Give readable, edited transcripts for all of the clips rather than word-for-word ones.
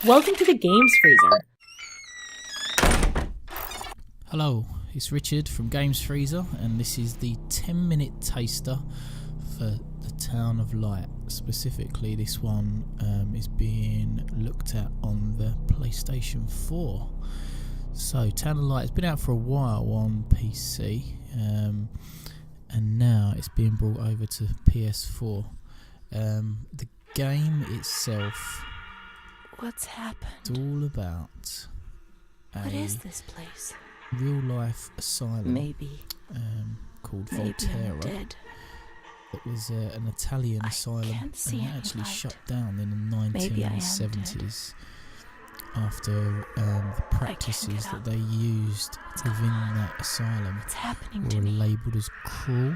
Welcome to the Games Freezer. Hello, it's Richard from Games Freezer, and this is the 10-minute taster for the Town of Light. Specifically, this one is being looked at on the PlayStation 4. So, Town of Light has been out for a while on PC, and now it's being brought over to PS4. The game itself, what's happened? it's all about What is this place? real life asylum Maybe called I'm Volterra. dead. It was an Italian I asylum, can't see and any actually light. shut down in the Maybe I am 1970s after the practices get that up. they used within that asylum What's happening to were me? labelled as cruel.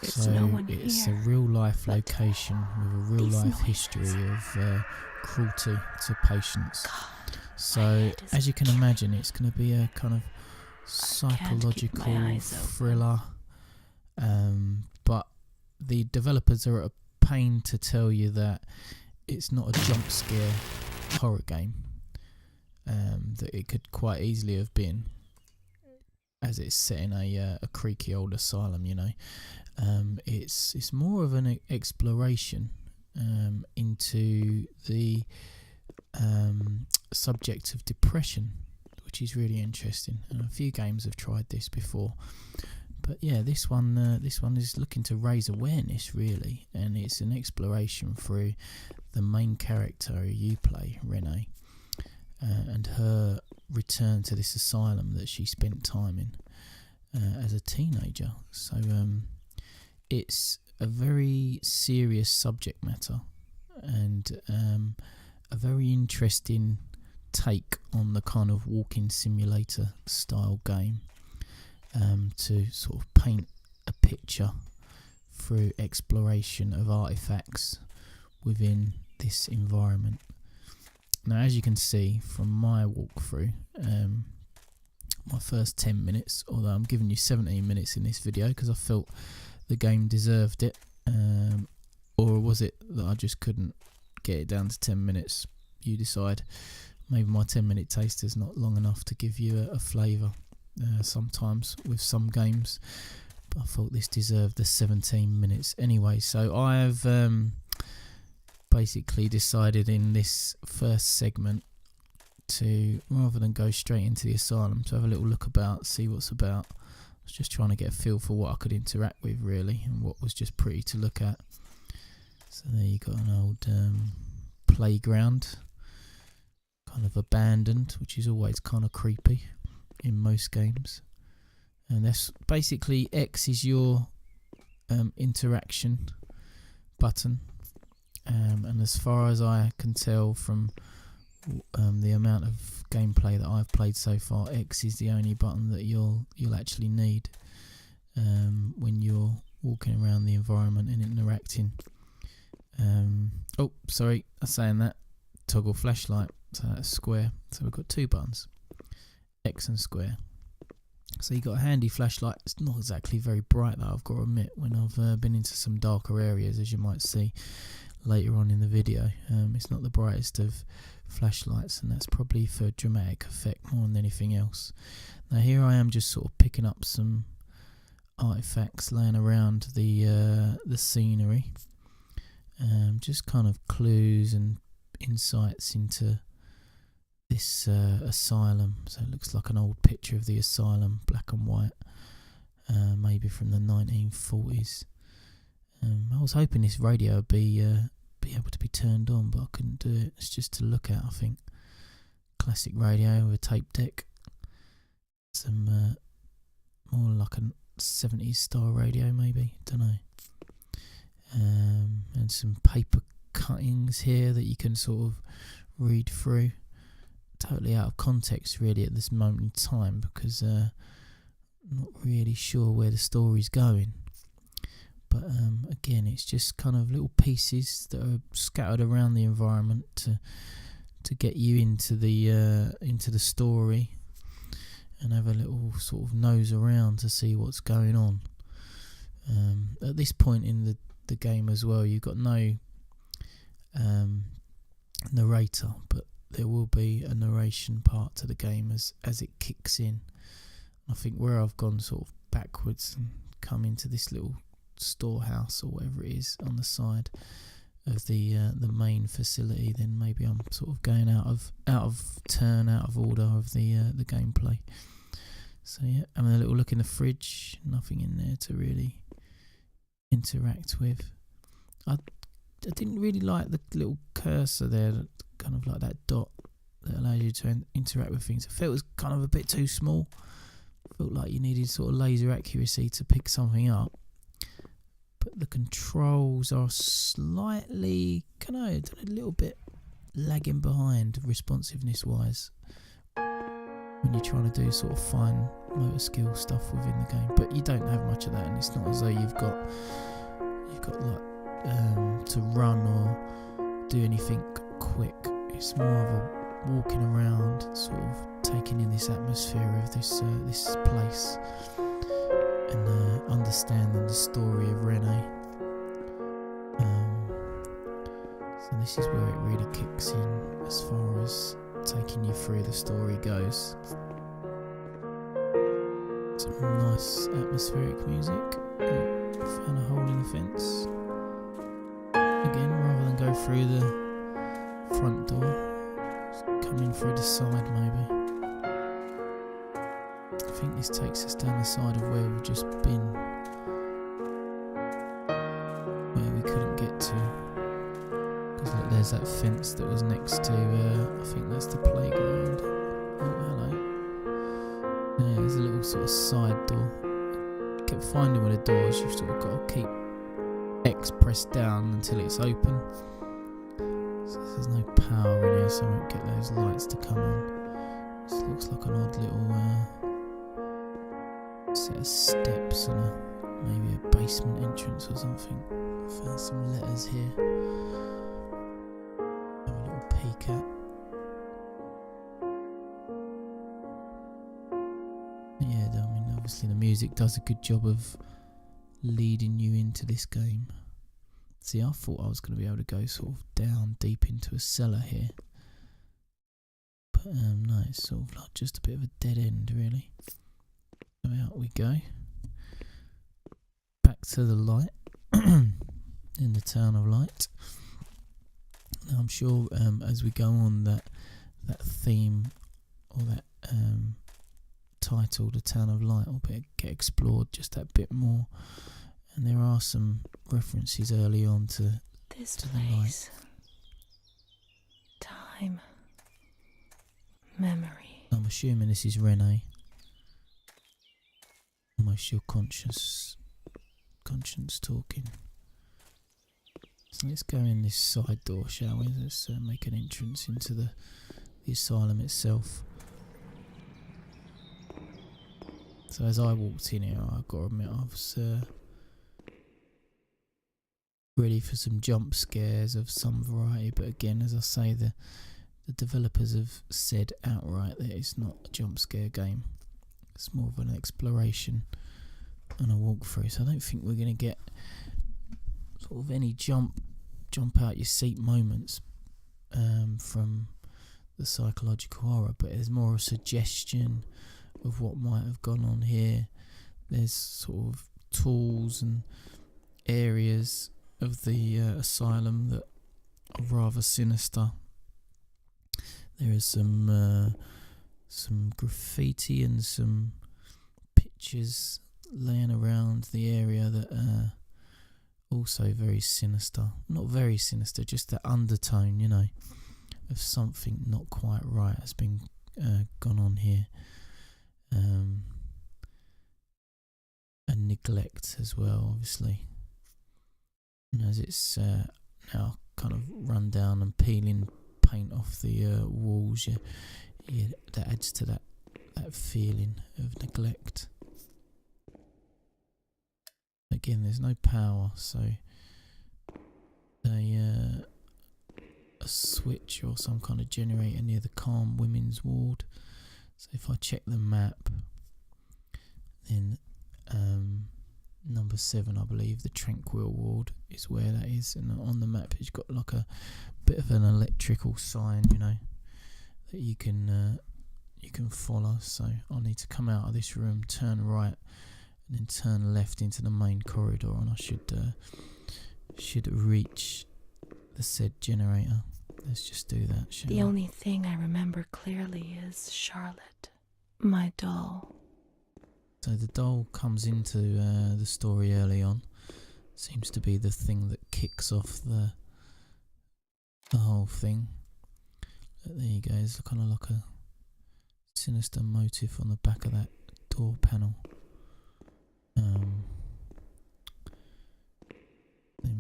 There's So no one it's here. a real life But location with a real these life history noises. of cruelty to patients. God, So head is as you can killing imagine, it's going to be a kind of keep my psychological eyes open. thriller, but the developers are at a pain to tell you that it's not a jump scare horror game, that it could quite easily have been, as it's set in a creaky old asylum. It's more of an exploration into the subject of depression, which is really interesting, and a few games have tried this before. But yeah, this one is looking to raise awareness, really, and it's an exploration through the main character who you play, Renee, and her return to this asylum that she spent time in as a teenager. So it's a very serious subject matter, and a very interesting take on the kind of walking simulator style game, to sort of paint a picture through exploration of artifacts within this environment. Now, as you can see from my walkthrough, my first 10 minutes, although I'm giving you 17 minutes in this video because I felt the game deserved it, or was it that I just couldn't get it down to 10 minutes? You decide. Maybe my 10-minute taster is not long enough to give you a flavour sometimes with some games, but I thought this deserved the 17 minutes anyway. So I have basically decided in this first segment to, rather than go straight into the asylum, to have a little look about, see what's about. I was just trying to get a feel for what I could interact with, really, and what was just pretty to look at. So there you got an old playground, kind of abandoned, which is always kind of creepy in most games. And that's basically, X is your interaction button, and as far as I can tell from the amount of gameplay that I've played so far, X is the only button that you'll actually need when you're walking around the environment and interacting. Oh, sorry, I'm saying that. Toggle flashlight, so that's square. So we've got two buttons, X and square. So you've got a handy flashlight. It's not exactly very bright, though, I've got to admit, when I've been into some darker areas, as you might see later on in the video. It's not the brightest of flashlights, and that's probably for dramatic effect more than anything else. Now here I am just sort of picking up some artifacts laying around the scenery, just kind of clues and insights into this asylum. So it looks like an old picture of the asylum, black and white, maybe from the 1940s. I was hoping this radio would be able to be turned on, but I couldn't do it. It's just to look at, I think. Classic radio with a tape deck. Some more like a 70s style radio, maybe. Don't know. And some paper cuttings here that you can sort of read through. Totally out of context, really, at this moment in time, because I'm not really sure where the story's going. But again, it's just kind of little pieces that are scattered around the environment to get you into the story, and have a little sort of nose around to see what's going on. At this point in the game as well, you've got no narrator, but there will be a narration part to the game as it kicks in. I think where I've gone sort of backwards and come into this little storehouse or whatever it is on the side of the main facility, then maybe I'm sort of going out of turn, out of order of the gameplay. So yeah, having a little look in the fridge, nothing in there to really interact with. I didn't really like the little cursor there, kind of like that dot that allows you to interact with things. I felt it was kind of a bit too small. Felt like you needed sort of laser accuracy to pick something up. But the controls are slightly, a little bit lagging behind responsiveness wise when you're trying to do sort of fine motor skill stuff within the game. But you don't have much of that, and it's not as though you've got like to run or do anything quick. It's more of a walking around, sort of taking in this atmosphere of this place and understanding the story of Renee. So this is where it really kicks in as far as taking you through the story goes. Some nice atmospheric music. Found a hole in the fence. Again, rather than go through the front door, just come in through the side maybe. I think this takes us down the side of where we've just been, where we couldn't get to, because look, there's that fence that was next to, I think that's the playground. Oh, hello. Yeah, there's a little sort of side door. I kept finding with the doors you've sort of got to keep X pressed down until it's open. So there's no power in here, so I won't get those lights to come on. This looks like an odd little set of steps and maybe a basement entrance or something. Found some letters here. Have a little peek at. Yeah, I mean, obviously the music does a good job of leading you into this game. See, I thought I was going to be able to go sort of down deep into a cellar here, but no, it's sort of like just a bit of a dead end really. So out we go, back to the light in the town of light. Now I'm sure as we go on that theme or that title, the town of light, will get explored just that bit more. And there are some references early on to This to place. Time. Memory. I'm assuming this is Renee. Almost your conscience talking. So let's go in this side door, shall we? Let's make an entrance into the asylum itself. So as I walked in here, I've got to admit I was ready for some jump scares of some variety, but again, as I say, the developers have said outright that it's not a jump scare game. It's more of an exploration and a walkthrough, so I don't think we're going to get sort of any jump out your seat moments from the psychological horror, but there's more a suggestion of what might have gone on here. There's sort of tools and areas of the asylum that are rather sinister. There is some graffiti and some pictures laying around the area that are also very sinister. Not very sinister, just that undertone, you know, of something not quite right has been gone on here. And neglect as well, obviously. And as it's now kind of run down and peeling paint off the walls, that adds to that feeling of neglect. Again, there's no power, so a switch or some kind of generator near the calm women's ward. So if I check the map, then number 7, I believe. The Tranquil Ward is where that is, and on the map it's got like a bit of an electrical sign, you know, that you can follow. So I need to come out of this room, turn right, and then turn left into the main corridor, and I should reach the said generator. Let's just do that, shall we? The only thing I remember clearly is Charlotte, my doll. So the doll comes into the story early on. Seems to be the thing that kicks off the whole thing. But there you go. It's kind of like a sinister motif on the back of that door panel. Then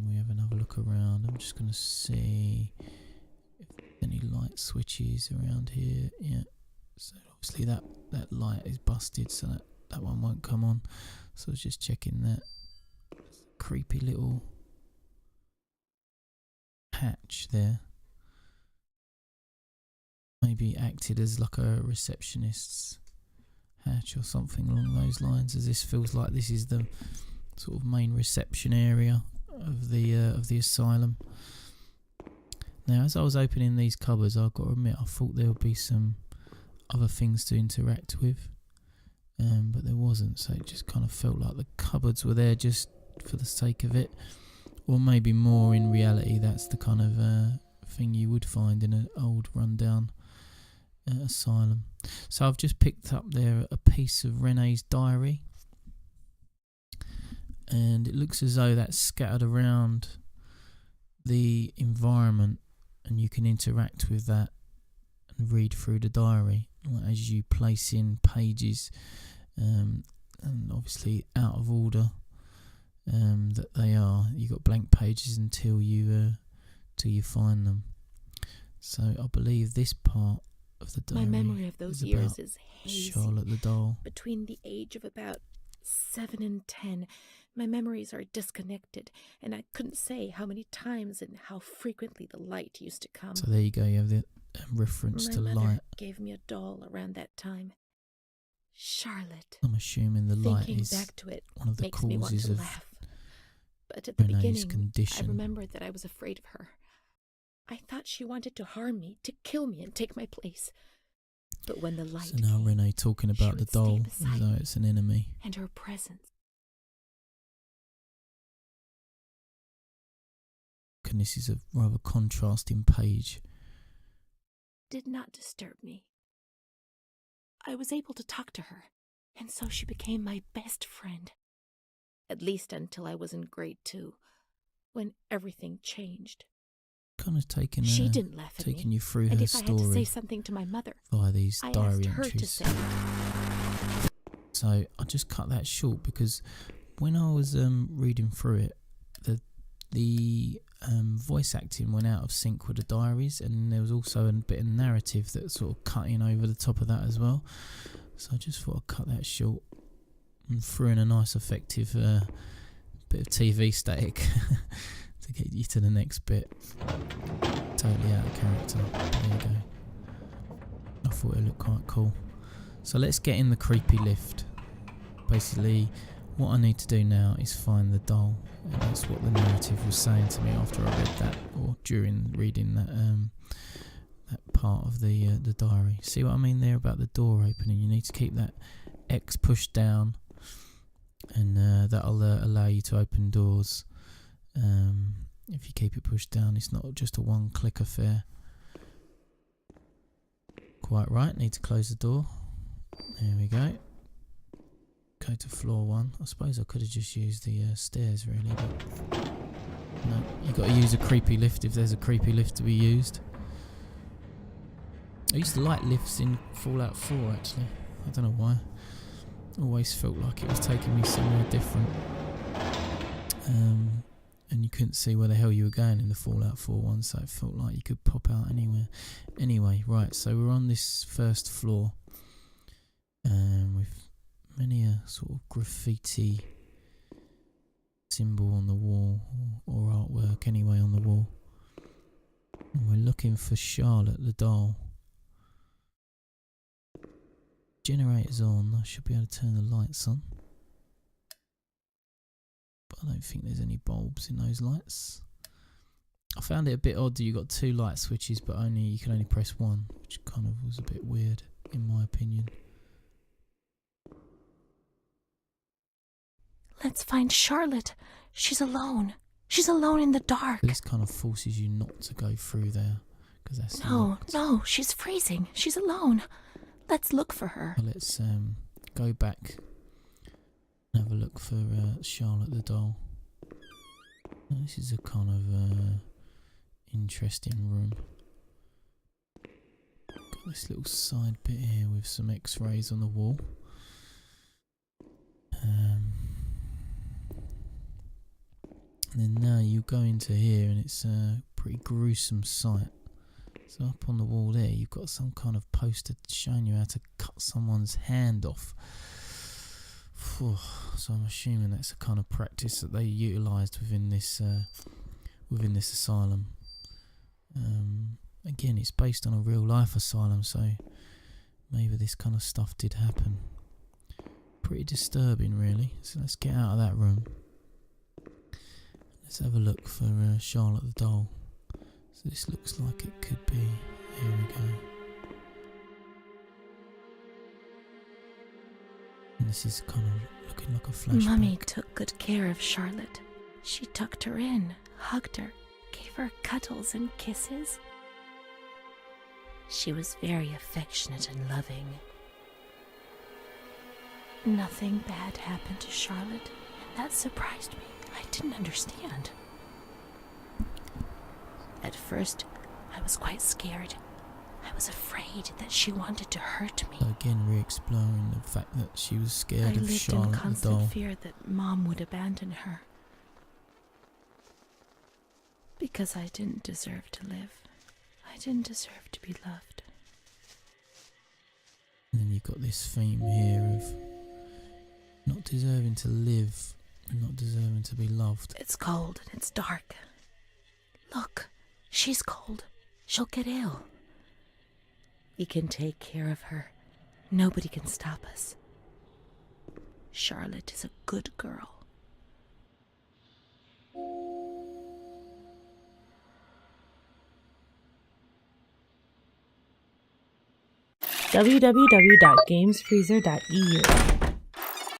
we have another look around. I'm just going to see if there's any light switches around here. Yeah. So obviously that light is busted, so that one won't come on. So I was just checking that. Creepy little hatch there. Maybe acted as like a receptionist's hatch or something along those lines, as this feels like this is the sort of main reception area of the asylum. Now, as I was opening these cupboards, I've got to admit I thought there would be some other things to interact with, but there wasn't. So it just kind of felt like the cupboards were there just for the sake of it, or maybe more in reality that's the kind of thing you would find in an old rundown asylum. So I've just picked up there a piece of Renee's diary, and it looks as though that's scattered around the environment, and you can interact with that and read through the diary as you place in pages, and obviously out of order that they are. You got blank pages until you find them. So I believe this part of the diary, My memory of those years is hazy. Charlotte the doll. Between the age of about 7 and 10, my memories are disconnected, and I couldn't say how many times and how frequently the light used to come. So there you go, you have the reference to My mother light. gave me a doll around that time. Charlotte. I'm assuming the light Thinking is back to it one of the makes me want causes to of laugh. But at the Renee's beginning, condition. I remembered that I was afraid of her. I thought she wanted to harm me, to kill me and take my place. But when the light So now came, Renee talking she about the would stay doll beside as though me. it's an enemy. And her presence. And this is a rather contrasting page. Did not disturb me. I was able to talk to her, and so she became my best friend. At least until I was in grade 2, when everything changed. Kind of taking She didn't laugh at taking me, you through and her if I had to say story something to my mother, via these I diary asked her to entries. say. So I just cut that short because when I was reading through it, the voice acting went out of sync with the diaries, and there was also a bit of narrative that sort of cut in over the top of that as well. So I just thought I'd cut that short and threw in a nice effective bit of TV static to get you to the next bit. Totally out of character. There you go. I thought it looked quite cool. So let's get in the creepy lift. Basically, what I need to do now is find the doll, and that's what the narrative was saying to me after I read that, or during reading that part of the diary. See what I mean there about the door opening? You need to keep that X pushed down, and that'll allow you to open doors. If you keep it pushed down, it's not just a one-click affair. Quite right. Need to close the door. There we go. Go to floor 1. I suppose I could have just used the stairs really, but no, you got to use a creepy lift if there's a creepy lift to be used. I used to like lifts in Fallout 4 actually. I don't know why. Always felt like it was taking me somewhere different. And you couldn't see where the hell you were going in the Fallout 4 one, so it felt like you could pop out anywhere. Anyway, right, so we're on this first floor. With many a sort of graffiti symbol on the wall, or artwork anyway on the wall. And we're looking for Charlotte the doll. Generator's on. I should be able to turn the lights on. I don't think there's any bulbs in those lights. I found it a bit odd that you got 2 light switches, but you can only press 1, which kind of was a bit weird, in my opinion. Let's find Charlotte. She's alone. She's alone in the dark. This kind of forces you not to go through there, because that's locked. No, she's freezing. She's alone. Let's look for her. Well, let's go back and have a look for Charlotte the doll. This is a kind of interesting room. Got this little side bit here with some X-rays on the wall. And then now you go into here and it's a pretty gruesome sight. So up on the wall there you've got some kind of poster showing you how to cut someone's hand off. So I'm assuming that's a kind of practice that they utilised within this asylum. Again, it's based on a real life asylum, so maybe this kind of stuff did happen. Pretty disturbing, really. So let's get out of that room. Let's have a look for Charlotte the doll. So this looks like it could be. Here we go. And this is kind of looking like a flashback. Mummy took good care of Charlotte. She tucked her in, hugged her, gave her cuddles and kisses. She was very affectionate and loving. Nothing bad happened to Charlotte, and that surprised me. I didn't understand. At first, I was quite scared. I was afraid that she wanted to hurt me. So again, re-exploring the fact that she was scared of I lived in Charlotte the constant doll. fear that Mom would abandon her. Because I didn't deserve to live. I didn't deserve to be loved. And then you've got this theme here of not deserving to live, and not deserving to be loved. It's cold and it's dark. Look, she's cold. She'll get ill. We can take care of her. Nobody can stop us. Charlotte is a good girl. www.gamesfreezer.eu